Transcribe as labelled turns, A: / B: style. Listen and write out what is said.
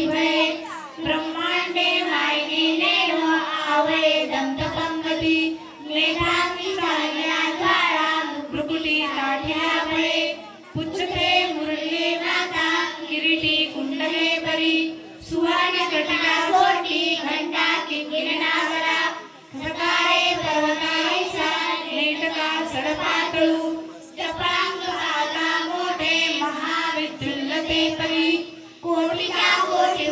A: भये ब्रह्मांडे वाहिनीने आवळे दंतपंगती मेधावी साल्या ज्वाळा भ्रुकुटी काठ्या बळे पुच्छते मुरली नाथा किरीटी कुंडले परी सुवर्ण कटिका सोटी घंटा किंकिरणावरा धकाळे पर्वताईसा नेटका सडपातळू जपांग आता मोठे महाविद्युल्लते परी कोटीच्या कोटी